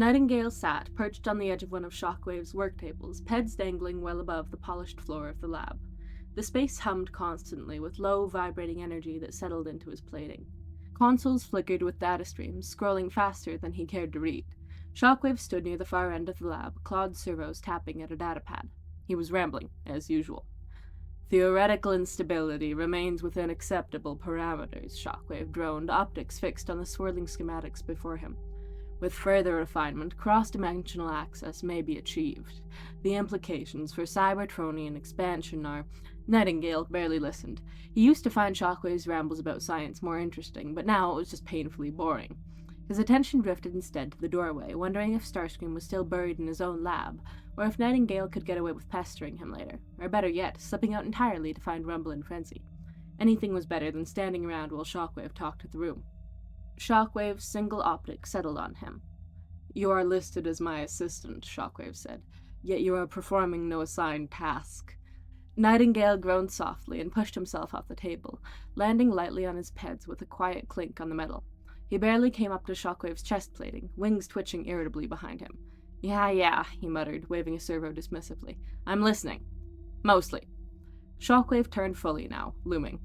Nightingale sat, perched on the edge of one of Shockwave's work tables, peds dangling well above the polished floor of the lab. The space hummed constantly, with low, vibrating energy that settled into his plating. Consoles flickered with data streams, scrolling faster than he cared to read. Shockwave stood near the far end of the lab, clawed servos tapping at a datapad. He was rambling, as usual. Theoretical instability remains within acceptable parameters, Shockwave droned, optics fixed on the swirling schematics before him. With further refinement, cross-dimensional access may be achieved. The implications for Cybertronian expansion are... Nightingale barely listened. He used to find Shockwave's rambles about science more interesting, but now it was just painfully boring. His attention drifted instead to the doorway, wondering if Starscream was still buried in his own lab, or if Nightingale could get away with pestering him later, or better yet, slipping out entirely to find Rumble and Frenzy. Anything was better than standing around while Shockwave talked to the room. Shockwave's single optic settled on him. "You are listed as my assistant," Shockwave said, "yet you are performing no assigned task." Nightingale groaned softly and pushed himself off the table, landing lightly on his peds with a quiet clink on the metal. He barely came up to Shockwave's chest plating, wings twitching irritably behind him. Yeah, he muttered, waving a servo dismissively. "I'm listening. Mostly." Shockwave turned fully now, looming.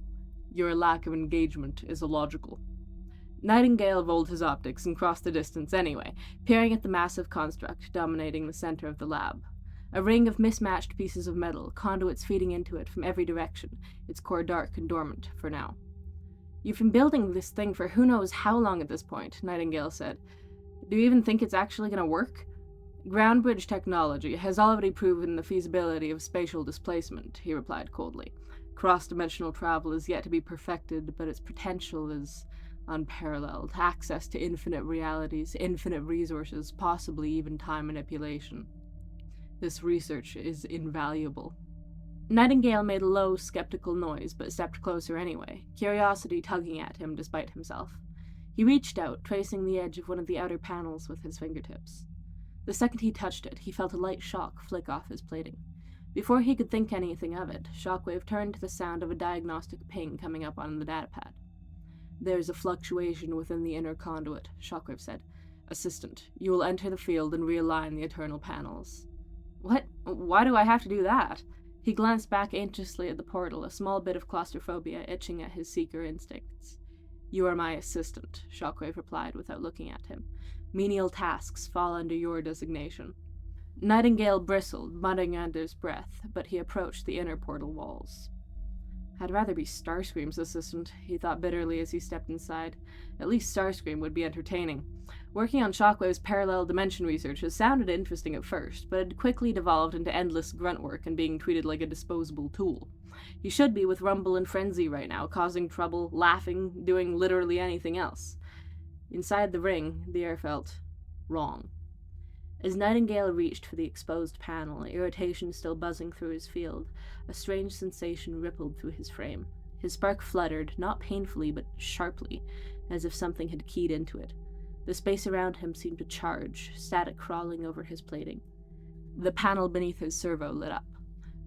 "Your lack of engagement is illogical." Nightingale rolled his optics and crossed the distance anyway, peering at the massive construct dominating the center of the lab. A ring of mismatched pieces of metal, conduits feeding into it from every direction, its core dark and dormant for now. "You've been building this thing for who knows how long at this point," Nightingale said. "Do you even think it's actually going to work?" "Ground bridge technology has already proven the feasibility of spatial displacement," he replied coldly. "Cross-dimensional travel is yet to be perfected, but its potential is unparalleled. Access to infinite realities, infinite resources, possibly even time manipulation. This research is invaluable." Nightingale made a low, skeptical noise, but stepped closer anyway, curiosity tugging at him despite himself. He reached out, tracing the edge of one of the outer panels with his fingertips. The second he touched it, he felt a light shock flick off his plating. Before he could think anything of it, Shockwave turned to the sound of a diagnostic ping coming up on the datapad. "There's a fluctuation within the inner conduit," Shockwave said. "Assistant, you will enter the field and realign the eternal panels." "What? Why do I have to do that?" He glanced back anxiously at the portal, a small bit of claustrophobia itching at his seeker instincts. "You are my assistant," Shockwave replied without looking at him. "Menial tasks fall under your designation." Nightingale bristled, muttering under his breath, but he approached the inner portal walls. "I'd rather be Starscream's assistant," he thought bitterly as he stepped inside. At least Starscream would be entertaining. Working on Shockwave's parallel dimension research had sounded interesting at first, but had quickly devolved into endless grunt work and being treated like a disposable tool. He should be with Rumble and Frenzy right now, causing trouble, laughing, doing literally anything else. Inside the ring, the air felt wrong. As Nightingale reached for the exposed panel, irritation still buzzing through his field, a strange sensation rippled through his frame. His spark fluttered, not painfully, but sharply, as if something had keyed into it. The space around him seemed to charge, static crawling over his plating. The panel beneath his servo lit up.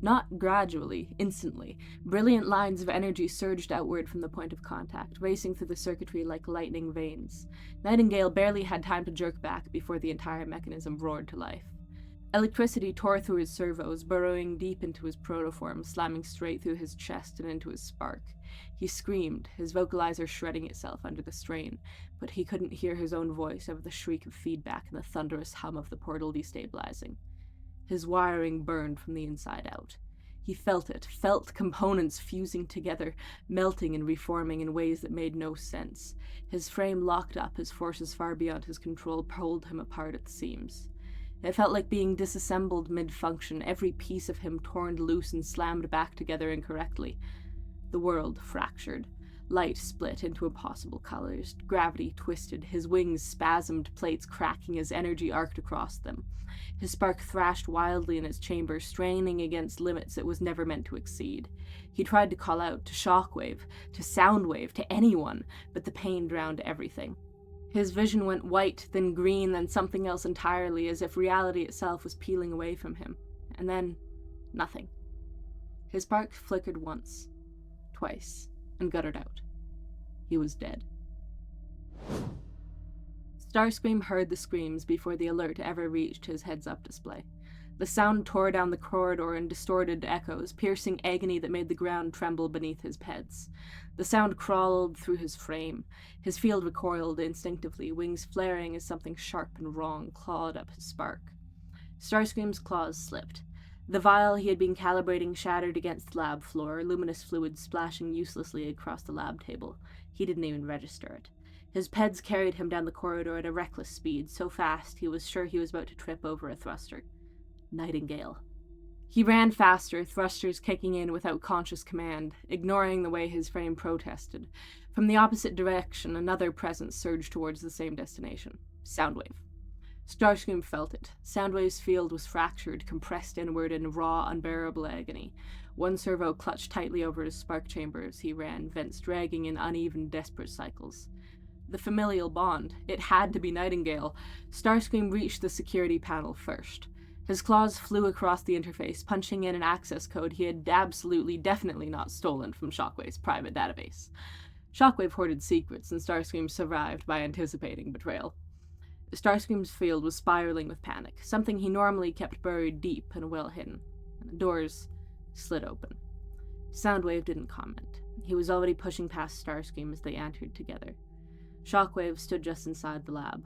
Not gradually, instantly. Brilliant lines of energy surged outward from the point of contact, racing through the circuitry like lightning veins. Nightingale barely had time to jerk back before the entire mechanism roared to life. Electricity tore through his servos, burrowing deep into his protoform, slamming straight through his chest and into his spark. He screamed, his vocalizer shredding itself under the strain, but he couldn't hear his own voice over the shriek of feedback and the thunderous hum of the portal destabilizing. His wiring burned from the inside out. He felt it, felt components fusing together, melting and reforming in ways that made no sense. His frame locked up as forces far beyond his control pulled him apart at the seams. It felt like being disassembled mid-function, every piece of him torn loose and slammed back together incorrectly. The world fractured. Light split into impossible colors. Gravity twisted, his wings spasmed, plates cracking as energy arced across them. His spark thrashed wildly in his chamber, straining against limits it was never meant to exceed. He tried to call out, to Shockwave, to Soundwave, to anyone, but the pain drowned everything. His vision went white, then green, then something else entirely, as if reality itself was peeling away from him. And then, nothing. His spark flickered once, twice, and guttered out. He was dead. Starscream heard the screams before the alert ever reached his heads-up display. The sound tore down the corridor in distorted echoes, piercing agony that made the ground tremble beneath his peds. The sound crawled through his frame. His field recoiled instinctively, wings flaring as something sharp and wrong clawed up his spark. Starscream's claws slipped. The vial he had been calibrating shattered against the lab floor, luminous fluid splashing uselessly across the lab table. He didn't even register it. His peds carried him down the corridor at a reckless speed, so fast he was sure he was about to trip over a thruster. Nightingale. He ran faster, thrusters kicking in without conscious command, ignoring the way his frame protested. From the opposite direction, another presence surged towards the same destination. Soundwave. Starscream felt it. Soundwave's field was fractured, compressed inward in raw, unbearable agony. One servo clutched tightly over his spark chamber as he ran, vents dragging in uneven, desperate cycles. The familial bond. It had to be Nightingale. Starscream reached the security panel first. His claws flew across the interface, punching in an access code he had absolutely, definitely not stolen from Shockwave's private database. Shockwave hoarded secrets, and Starscream survived by anticipating betrayal. Starscream's field was spiraling with panic, something he normally kept buried deep and well hidden. The doors slid open. Soundwave didn't comment. He was already pushing past Starscream as they entered together. Shockwave stood just inside the lab.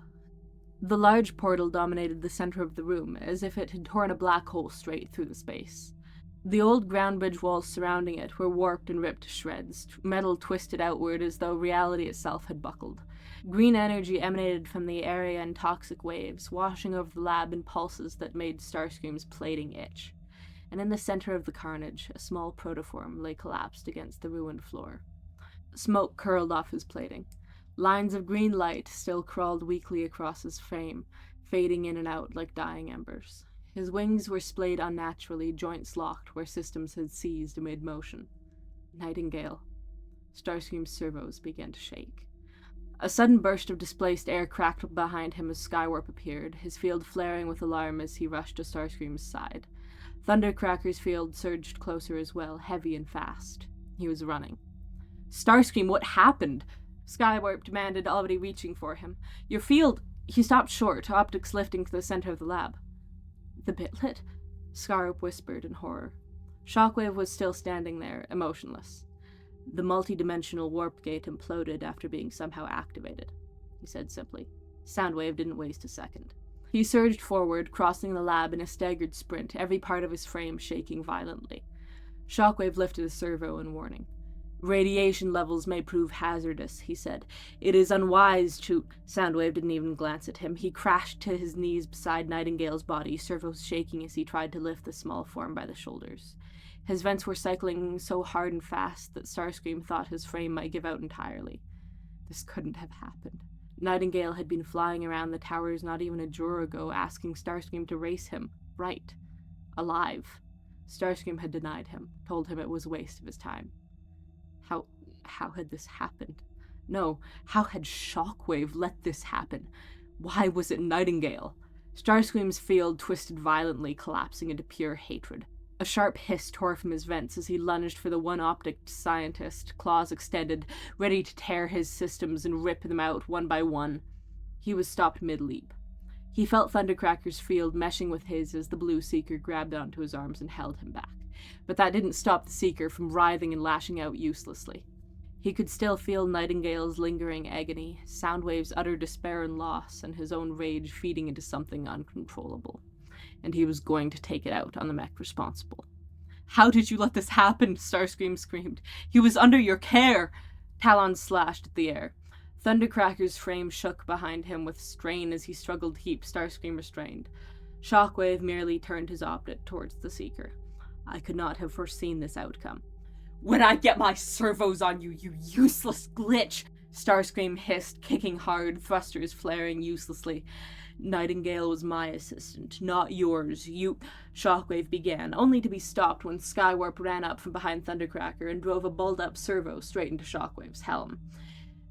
The large portal dominated the center of the room, as if it had torn a black hole straight through the space. The old ground bridge walls surrounding it were warped and ripped to shreds, metal twisted outward as though reality itself had buckled. Green energy emanated from the area in toxic waves, washing over the lab in pulses that made Starscream's plating itch. And in the center of the carnage, a small protoform lay collapsed against the ruined floor. Smoke curled off his plating. Lines of green light still crawled weakly across his frame, fading in and out like dying embers. His wings were splayed unnaturally, joints locked where systems had seized amid motion. Nightingale. Starscream's servos began to shake. A sudden burst of displaced air cracked behind him as Skywarp appeared, his field flaring with alarm as he rushed to Starscream's side. Thundercracker's field surged closer as well, heavy and fast. He was running. Starscream, what happened? Skywarp demanded, already reaching for him. Your field... He stopped short, optics lifting to the center of the lab. The bitlet? Skywarp whispered in horror. Shockwave was still standing there, emotionless. The multi-dimensional warp gate imploded after being somehow activated, he said simply. Soundwave didn't waste a second. He surged forward, crossing the lab in a staggered sprint, every part of his frame shaking violently. Shockwave lifted a servo in warning. Radiation levels may prove hazardous, he said. It is unwise to... Soundwave didn't even glance at him. He crashed to his knees beside Nightingale's body, servos shaking as he tried to lift the small form by the shoulders. His vents were cycling so hard and fast that Starscream thought his frame might give out entirely. This couldn't have happened. Nightingale had been flying around the towers not even a drawer ago, asking Starscream to race him. Right. Alive. Starscream had denied him, told him it was a waste of his time. How had this happened? No, how had Shockwave let this happen? Why was it Nightingale? Starscream's field twisted violently, collapsing into pure hatred. A sharp hiss tore from his vents as he lunged for the one-optic scientist, claws extended, ready to tear his systems and rip them out one by one. He was stopped mid-leap. He felt Thundercracker's field meshing with his as the blue Seeker grabbed onto his arms and held him back. But that didn't stop the Seeker from writhing and lashing out uselessly. He could still feel Nightingale's lingering agony, Soundwave's utter despair and loss, and his own rage feeding into something uncontrollable. And he was going to take it out on the mech responsible. How did you let this happen? Starscream screamed. He was under your care! Talons slashed at the air. Thundercracker's frame shook behind him with strain as he struggled to keep Starscream restrained. Shockwave merely turned his optic towards the Seeker. I could not have foreseen this outcome. When I get my servos on you, you useless glitch! Starscream hissed, kicking hard, thrusters flaring uselessly. Nightingale was my assistant, not yours. Shockwave began, only to be stopped when Skywarp ran up from behind Thundercracker and drove a bulled-up servo straight into Shockwave's helm.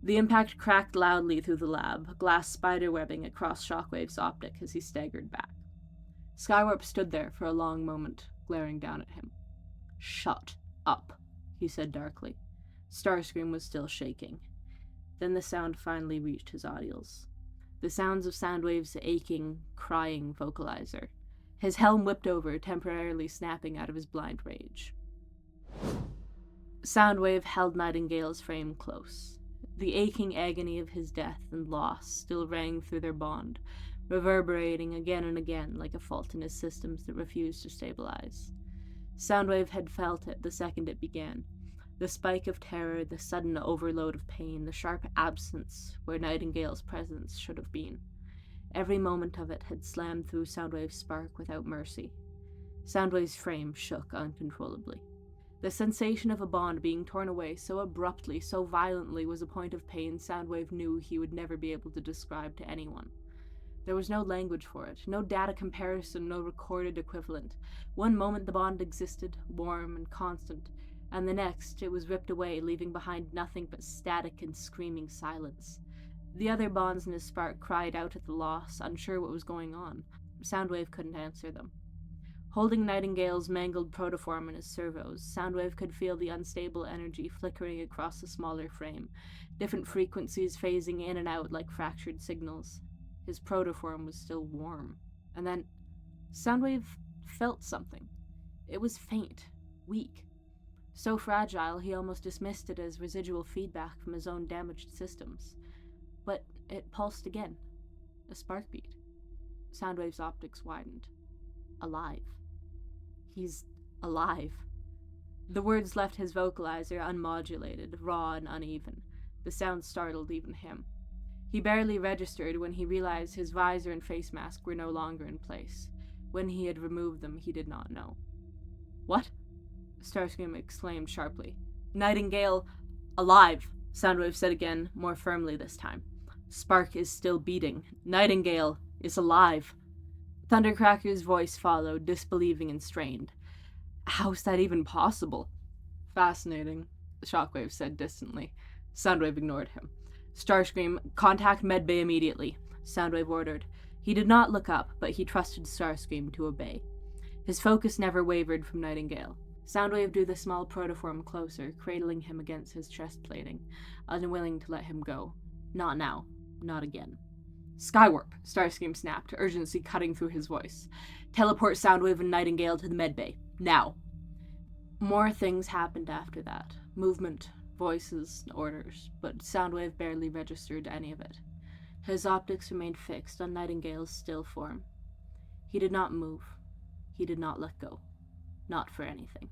The impact cracked loudly through the lab, glass spiderwebbing across Shockwave's optic as he staggered back. Skywarp stood there for a long moment, glaring down at him. Shut up, he said darkly. Starscream was still shaking. Then the sound finally reached his audios. the sounds of Soundwave's aching, crying vocalizer. His helm whipped over, temporarily snapping out of his blind rage. Soundwave held Nightingale's frame close. The aching agony of his death and loss still rang through their bond, reverberating again and again like a fault in his systems that refused to stabilize. Soundwave had felt it the second it began. The spike of terror, the sudden overload of pain, the sharp absence where Nightingale's presence should have been. Every moment of it had slammed through Soundwave's spark without mercy. Soundwave's frame shook uncontrollably. The sensation of a bond being torn away so abruptly, so violently, was a point of pain Soundwave knew he would never be able to describe to anyone. There was no language for it, no data comparison, no recorded equivalent. One moment the bond existed, warm and constant, and the next it was ripped away, leaving behind nothing but static and screaming silence. The other bonds in his spark cried out at the loss, unsure what was going on. Soundwave couldn't answer them. Holding Nightingale's mangled protoform in his servos, Soundwave could feel the unstable energy flickering across the smaller frame, different frequencies phasing in and out like fractured signals. His protoform was still warm. And then, Soundwave felt something. It was faint, weak. So fragile, he almost dismissed it as residual feedback from his own damaged systems. But it pulsed again. A spark beat. Soundwave's optics widened. Alive. He's alive. The words left his vocalizer unmodulated, raw and uneven. The sound startled even him. He barely registered when he realized his visor and face mask were no longer in place. When he had removed them, he did not know. "What?" Starscream exclaimed sharply. "Nightingale, alive," Soundwave said again, more firmly this time. "Spark is still beating. Nightingale is alive." Thundercracker's voice followed, disbelieving and strained. "How's that even possible?" "Fascinating," Shockwave said distantly. Soundwave ignored him. "Starscream, contact Medbay immediately," Soundwave ordered. He did not look up, but he trusted Starscream to obey. His focus never wavered from Nightingale. Soundwave drew the small protoform closer, cradling him against his chest plating, unwilling to let him go. Not now. Not again. "Skywarp," Starscream snapped, urgency cutting through his voice. "Teleport Soundwave and Nightingale to the medbay. Now." More things happened after that. Movement, voices, orders, but Soundwave barely registered any of it. His optics remained fixed on Nightingale's still form. He did not move. He did not let go. Not for anything.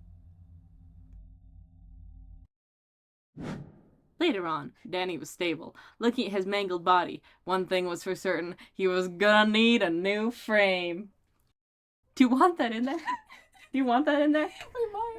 Later on, Danny was stable. Looking at his mangled body, one thing was for certain, he was gonna need a new frame. Do you want that in there? Do you want that in there? We might.